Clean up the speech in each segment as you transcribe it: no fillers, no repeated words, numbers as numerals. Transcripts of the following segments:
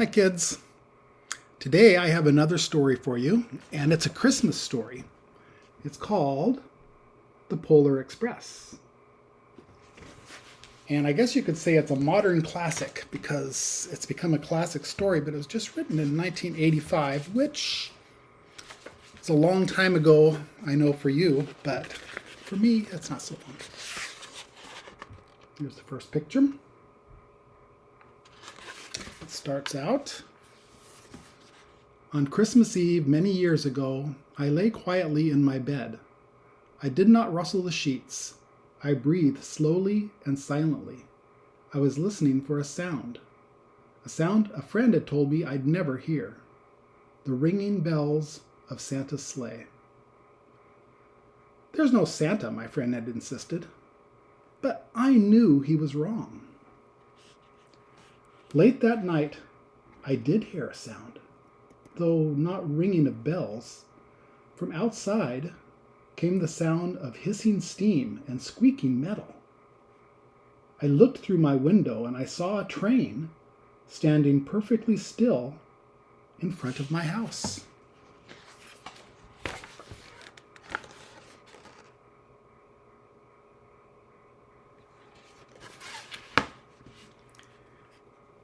Hi kids. Today I have another story for you, and it's a Christmas story. It's called The Polar Express. And I guess you could say it's a modern classic because it's become a classic story, but it was just written in 1985, which is a long time ago, I know for you, but for me, it's not so long. Here's the first picture. It starts out, on Christmas Eve many years ago, I lay quietly in my bed. I did not rustle the sheets. I breathed slowly and silently. I was listening for a sound a friend had told me I'd never hear. The ringing bells of Santa's sleigh. There's no Santa, my friend had insisted. But I knew he was wrong. Late that night, I did hear a sound, though not ringing of bells. From outside came the sound of hissing steam and squeaking metal. I looked through my window and I saw a train standing perfectly still in front of my house.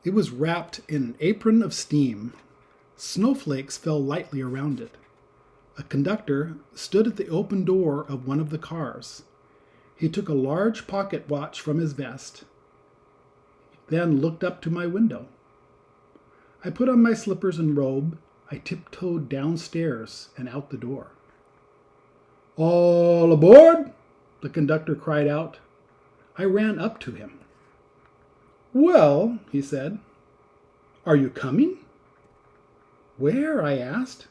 It was wrapped in an apron of steam. Snowflakes fell lightly around it. A conductor stood at the open door of one of the cars. He took a large pocket watch from his vest, then looked up to my window. I put on my slippers and robe. I tiptoed downstairs and out the door. "All aboard!" the conductor cried out. I ran up to him. "Well," he said, "are you coming?" "Where?" I asked.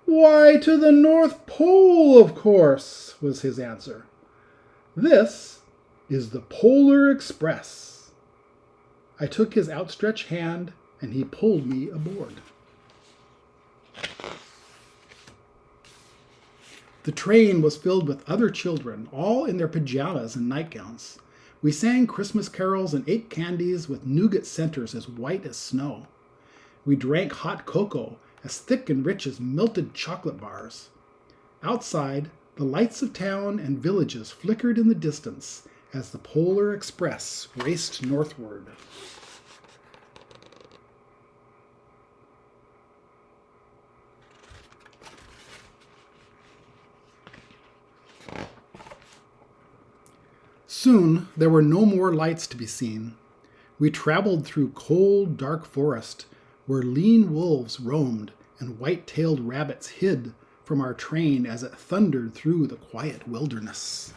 "Why, to the North Pole, of course," was his answer. "This is the Polar Express." I took his outstretched hand and he pulled me aboard. The train was filled with other children, all in their pajamas and nightgowns. We sang Christmas carols and ate candies with nougat centers as white as snow. We drank hot cocoa as thick and rich as melted chocolate bars. Outside, the lights of town and villages flickered in the distance as the Polar Express raced northward. Soon there were no more lights to be seen. We traveled through cold, dark forest, where lean wolves roamed and white-tailed rabbits hid from our train as it thundered through the quiet wilderness.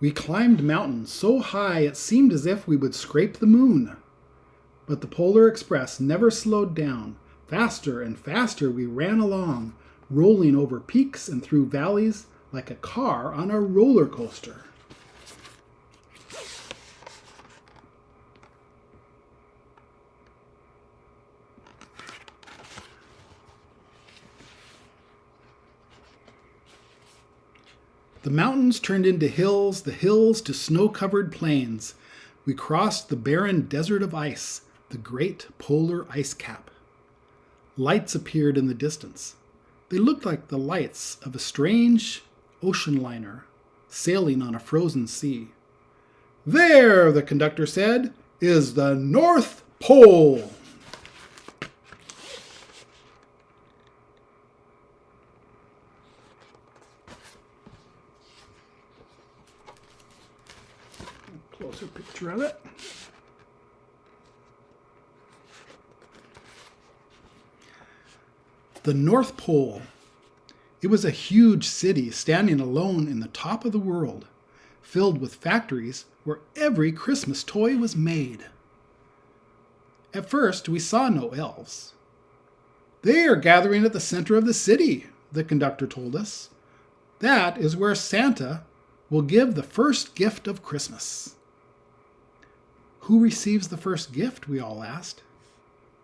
We climbed mountains so high it seemed as if we would scrape the moon. But the Polar Express never slowed down. Faster and faster we ran along, rolling over peaks and through valleys like a car on a roller coaster. The mountains turned into hills, the hills to snow-covered plains. We crossed the barren desert of ice, the great polar ice cap. Lights appeared in the distance. They looked like the lights of a strange ocean liner sailing on a frozen sea. "There," the conductor said, "is the North Pole." Closer picture of it. The North Pole. It was a huge city standing alone in the top of the world, filled with factories where every Christmas toy was made. At first, we saw no elves. "They are gathering at the center of the city," the conductor told us. "That is where Santa will give the first gift of Christmas." "Who receives the first gift?" we all asked.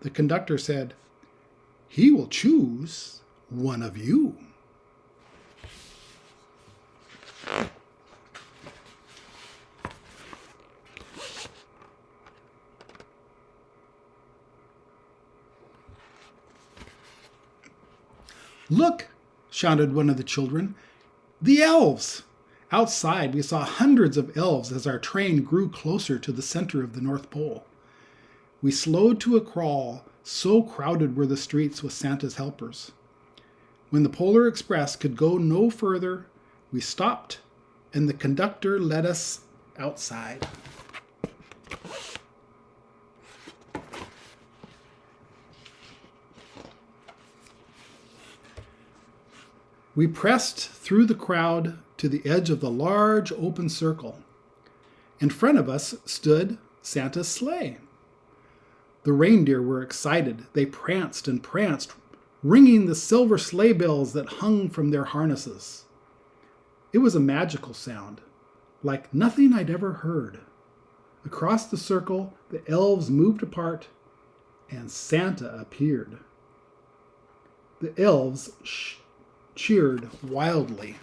The conductor said, He will choose one of you. Look, shouted one of the children. The elves! Outside, we saw hundreds of elves as our train grew closer to the center of the North Pole. We slowed to a crawl, so crowded were the streets with Santa's helpers. When the Polar Express could go no further, we stopped, and the conductor led us outside. We pressed through the crowd to the edge of the large open circle. In front of us stood Santa's sleigh. The reindeer were excited. They pranced and pranced, ringing the silver sleigh bells that hung from their harnesses. It was a magical sound, like nothing I'd ever heard. Across the circle, the elves moved apart, and Santa appeared. The elves cheered wildly.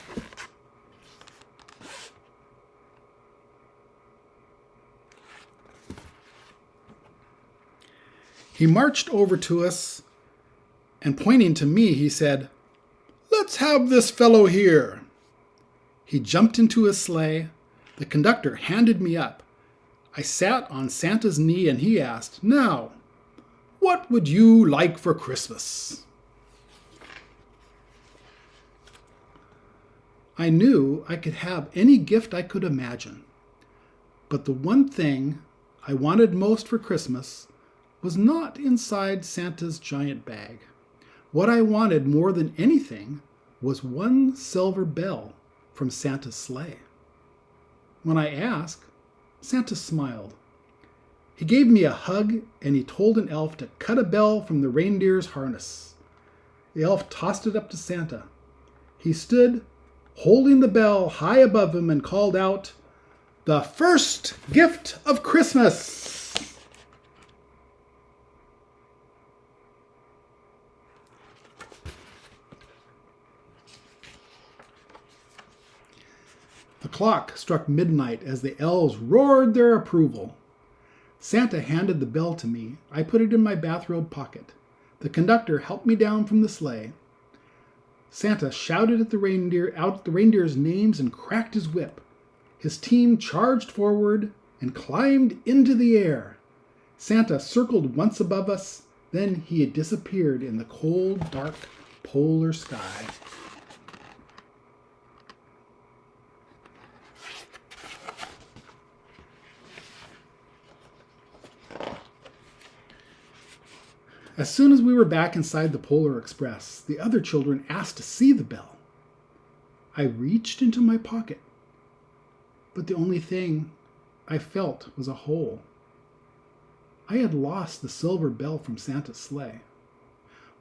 He marched over to us, and pointing to me, he said, "Let's have this fellow here." He jumped into his sleigh. The conductor handed me up. I sat on Santa's knee, and he asked, "Now, what would you like for Christmas?" I knew I could have any gift I could imagine, but the one thing I wanted most for Christmas was not inside Santa's giant bag. What I wanted more than anything was one silver bell from Santa's sleigh. When I asked, Santa smiled. He gave me a hug, and he told an elf to cut a bell from the reindeer's harness. The elf tossed it up to Santa. He stood, holding the bell high above him, and called out, "The first gift of Christmas!" The clock struck midnight as the elves roared their approval. Santa handed the bell to me. I put it in my bathrobe pocket. The conductor helped me down from the sleigh. Santa shouted at the reindeer's names and cracked his whip. His team charged forward and climbed into the air. Santa circled once above us, then he had disappeared in the cold, dark polar sky. As soon as we were back inside the Polar Express, the other children asked to see the bell. I reached into my pocket, but the only thing I felt was a hole. I had lost the silver bell from Santa's sleigh.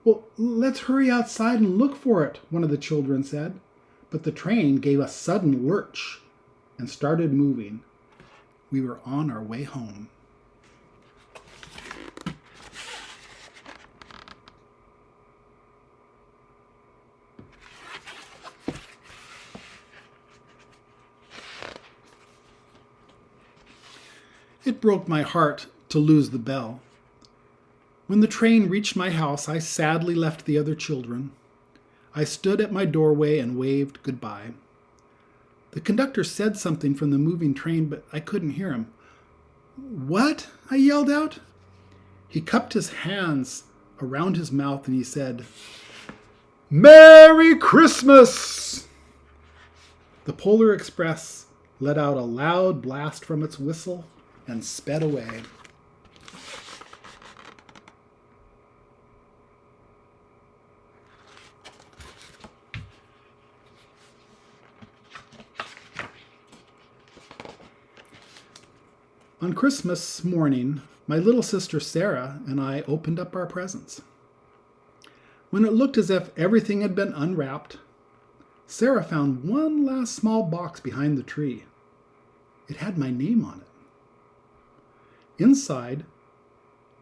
"Well, let's hurry outside and look for it," one of the children said. But the train gave a sudden lurch and started moving. We were on our way home. It broke my heart to lose the bell. When the train reached my house, I sadly left the other children. I stood at my doorway and waved goodbye. The conductor said something from the moving train, but I couldn't hear him. "What?" I yelled out. He cupped his hands around his mouth and he said, "Merry Christmas!" The Polar Express let out a loud blast from its whistle and sped away. On Christmas morning, my little sister Sarah and I opened up our presents. When it looked as if everything had been unwrapped, Sarah found one last small box behind the tree. It had my name on it. Inside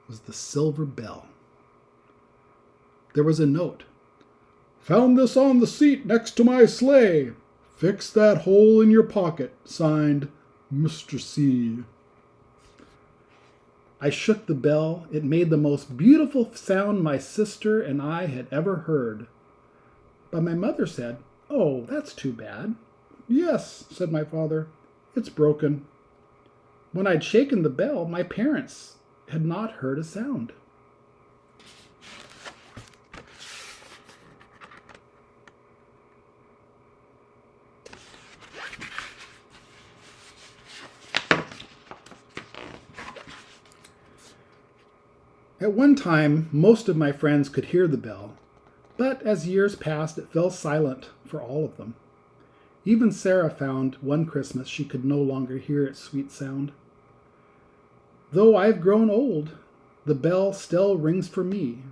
was the silver bell. There was a note. Found this on the seat next to my sleigh. Fix that hole in your pocket. Signed, Mr. C. I shook the bell. It made the most beautiful sound my sister and I had ever heard. But my mother said, "Oh, that's too bad." "Yes," said my father, "it's broken." When I'd shaken the bell, my parents had not heard a sound. At one time, most of my friends could hear the bell, but as years passed, it fell silent for all of them. Even Sarah found one Christmas she could no longer hear its sweet sound. Though I've grown old, the bell still rings for me,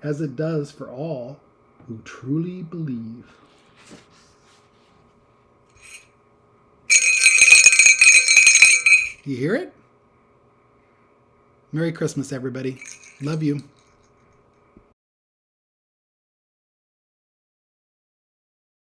as it does for all who truly believe. You hear it? Merry Christmas, everybody. Love you.